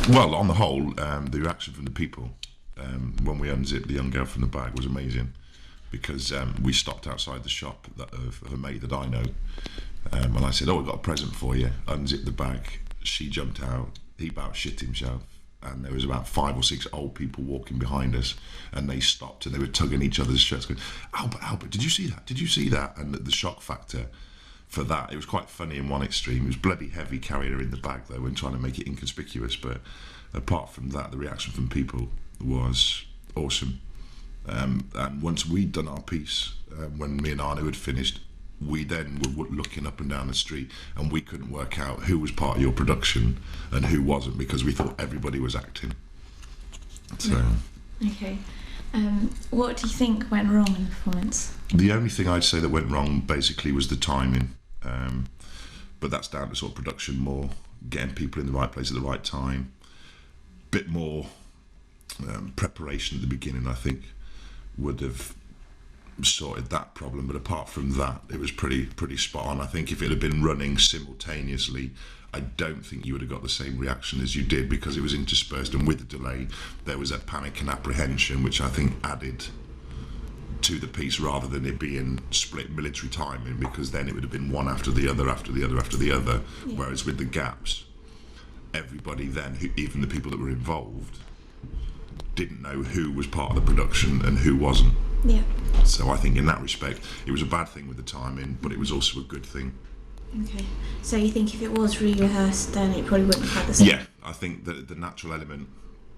Well, on the whole, the reaction from the people when we unzipped the young girl from the bag was amazing, because we stopped outside the shop of a mate that I know, and I said, "Oh, I've got a present for you." Unzipped the bag. She jumped out. He about shit himself. And there was about 5 or 6 old people walking behind us, and they stopped and they were tugging each other's shirts, going, "Albert, did you see that? Did you see that?" And the shock factor for that, it was quite funny in one extreme. It was bloody heavy carrying her in the bag though and trying to make it inconspicuous, but apart from that, the reaction from people was awesome. And once we'd done our piece, when me and Arno had finished, we then were looking up and down the street, and we couldn't work out who was part of your production and who wasn't, because we thought everybody was acting. So, okay. What do you think went wrong in the performance? the only thing I'd say that went wrong basically was the timing, but that's down to sort of production more, getting people in the right place at the right time, bit more preparation at the beginning, I think, would have sorted that problem. But apart from that, it was pretty spot on. I think if it had been running simultaneously, I don't think you would have got the same reaction as you did, because it was interspersed, and with the delay there was that panic and apprehension which I think added to the piece, rather than it being split military timing, because then it would have been one after the other after the other after the other. Yeah. Whereas with the gaps, everybody then, even the people that were involved, didn't know who was part of the production and who wasn't. Yeah. So I think in that respect it was a bad thing with the timing, but it was also a good thing. Okay. So you think if it was re-rehearsed, then it probably wouldn't have had the same? Yeah, I think that the natural element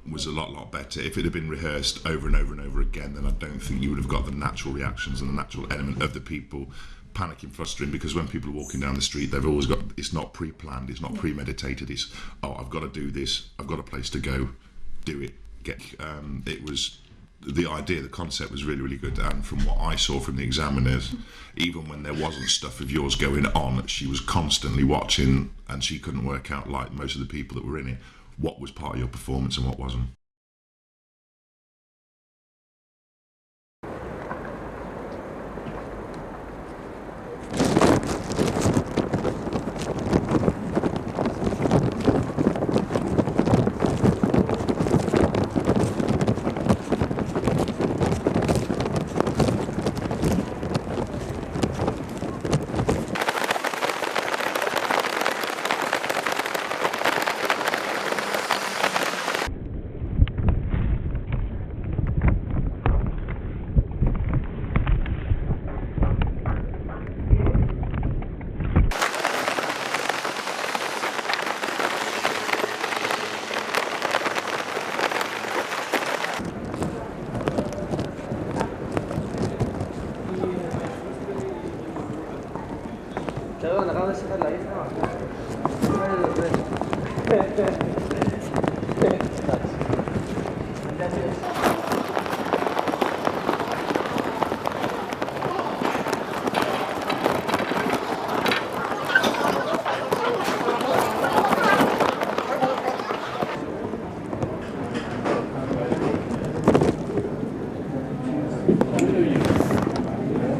was a lot better. If it had been rehearsed over and over and over again, then I don't think you would have got the natural reactions and the natural element of the people panicking, frustrating, because when people are walking down the street, they've always got, it's not pre-planned, it's not premeditated, it's, oh, I've got to do this, I've got a place to go, do it, it was, the idea, the concept was really good, and from what I saw from the examiners, even when there wasn't stuff of yours going on, she was constantly watching, and she couldn't work out, like most of the people that were in it, what was part of your performance and what wasn't.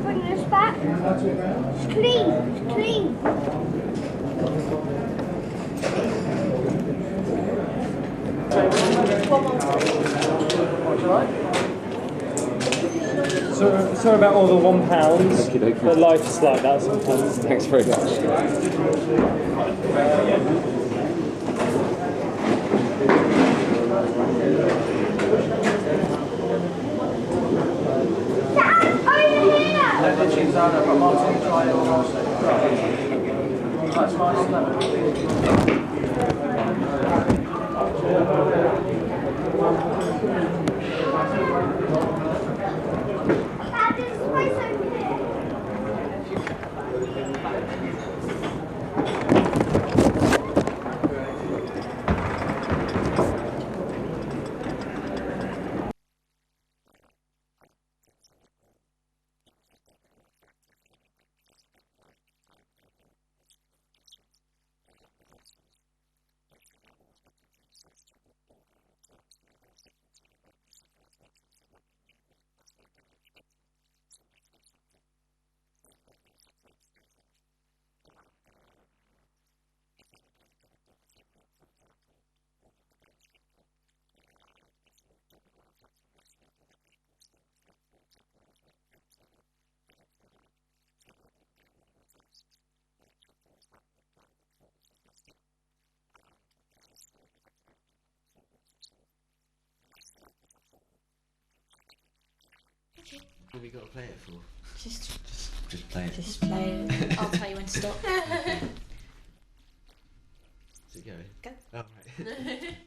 Bring this back. It's clean. It's clean. Sorry about all the £1, but life is like that sometimes. Thanks very much. Dad, over here! Dad, there's space over here. you got to play it for? Just play it. Just play it. I'll tell you when to stop. Is it going? Go. Oh, right.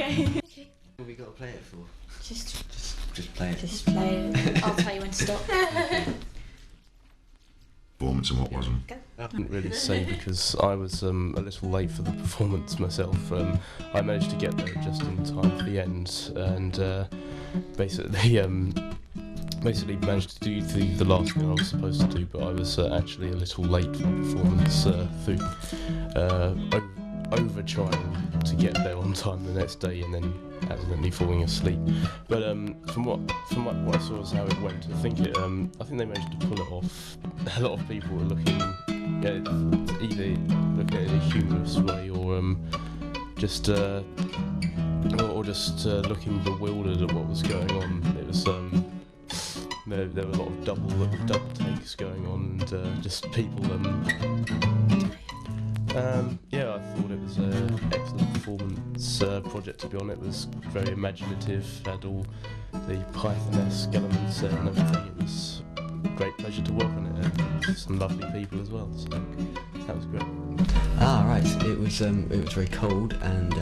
Okay. What have we got to play it for? Just play it. Just play it. I'll tell you when to stop. Performance and what wasn't. I couldn't really say because I was a little late for the performance myself. I managed to get there just in time for the end, and basically managed to do the last thing I was supposed to do, but I was actually a little late for the performance through over trying to get there on time the next day and then accidentally falling asleep. But from what I saw is how it went. I think they managed to pull it off. A lot of people were looking either looking at it in a humorous way or just looking bewildered at what was going on. It was there were a lot of double takes going on and just people yeah, I thought it was an excellent performance project to be on. It was very imaginative, had all the Python-esque elements and everything. It was a great pleasure to work on it and some lovely people as well, so that was great. Right, it was very cold and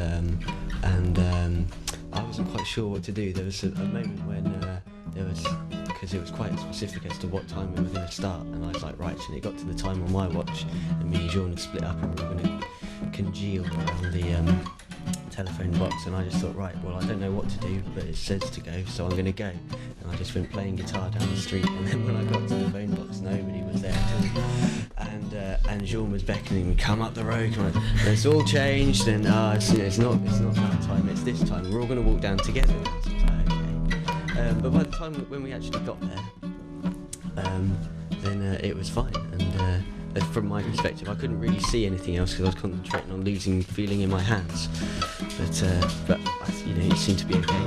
I wasn't quite sure what to do. There was a moment when because it was quite specific as to what time we were going to start, and I was like, right, and it got to the time on my watch, and me and Jean had split up and we were going to congeal around the telephone box, and I just thought, right, well, I don't know what to do, but it says to go, so I'm going to go. And I just went playing guitar down the street, and then when I got to the phone box, nobody was there at all. And Jean was beckoning me, come up the road, come on. And it's all changed, and it's not that time, it's this time. We're all going to walk down together. So I was like, okay. But by the time when we actually got there, then it was fine. And from my perspective, I couldn't really see anything else because I was concentrating on losing feeling in my hands. But it seemed to be okay.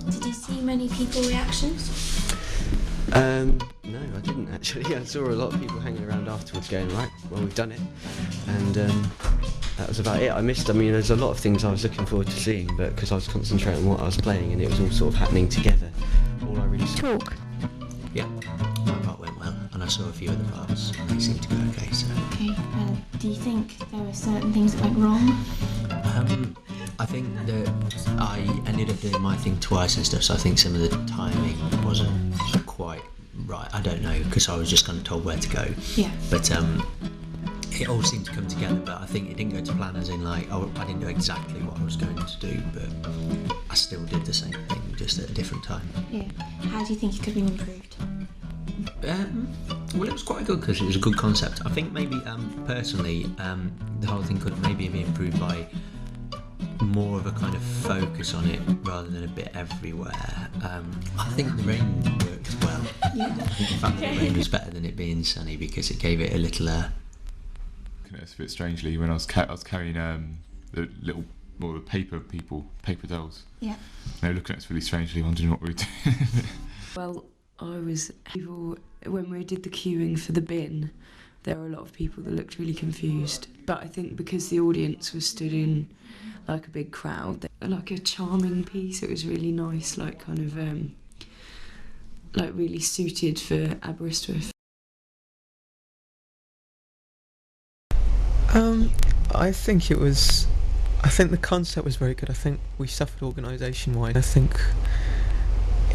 Did you see many people reactions? No, I didn't actually. I saw a lot of people hanging around afterwards going, right, well, we've done it. And that was about it. There's a lot of things I was looking forward to seeing, but because I was concentrating on what I was playing and it was all sort of happening together, all I really saw. Talk. Yeah, my part went well, and I saw a few of the parts, and they seemed to go okay, so... Okay, do you think there were certain things that went wrong? I think that I ended up doing my thing twice and stuff, so I think some of the timing wasn't quite right. I don't know, because I was just kind of told where to go. Yeah. But it all seemed to come together, but I think it didn't go to plan, as in like, I didn't do exactly what I was going to do, but I still did the same thing, just at a different time. Yeah. How do you think it could be improved? Well, it was quite good because it was a good concept. I think maybe personally the whole thing could maybe be improved by more of a kind of focus on it rather than a bit everywhere. I think the rain worked well. Yeah. I think the fact that the rain was better than it being sunny because it gave it a little It's a bit strangely when I was carrying the little more paper dolls. Yeah. They were looking at us really strangely, wondering what we were doing. Well, when we did the queuing for the bin, there were a lot of people that looked really confused. But I think because the audience was stood in like a big crowd, like a charming piece, it was really nice, like kind of like really suited for Aberystwyth. I think the concept was very good. I think we suffered organisation-wise. I think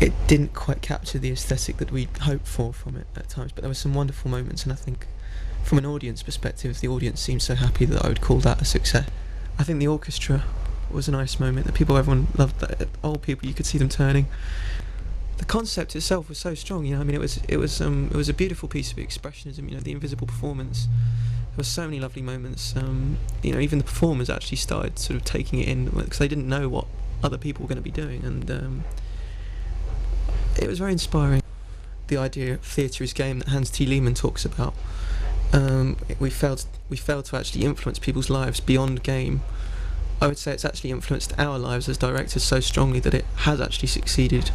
it didn't quite capture the aesthetic that we'd hoped for from it at times, but there were some wonderful moments, and I think from an audience perspective, the audience seemed so happy that I would call that a success. I think the orchestra was a nice moment. Everyone loved that. Old people, you could see them turning. The concept itself was so strong, it was a beautiful piece of expressionism, the invisible performance. There were so many lovely moments. Even the performers actually started sort of taking it in because they didn't know what other people were going to be doing, and it was very inspiring. The idea of theatre is game that Hans T. Lehmann talks about. We failed to actually influence people's lives beyond game. I would say it's actually influenced our lives as directors so strongly that it has actually succeeded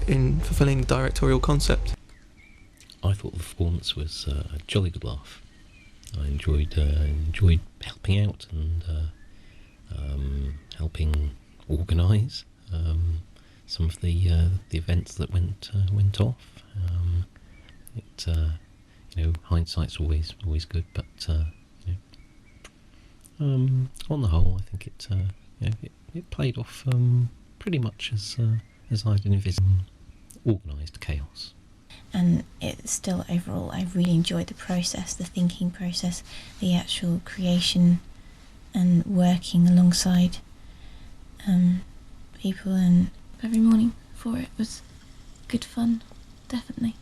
in fulfilling the directorial concept. I thought the performance was a jolly good laugh. I enjoyed helping out and helping organise some of the events that went off. Hindsight's always good, but on the whole, I think it it played off pretty much as I'd envisaged. Organised chaos. And it's still, overall, I really enjoyed the process, the thinking process, the actual creation and working alongside people, and every morning for it was good fun, definitely.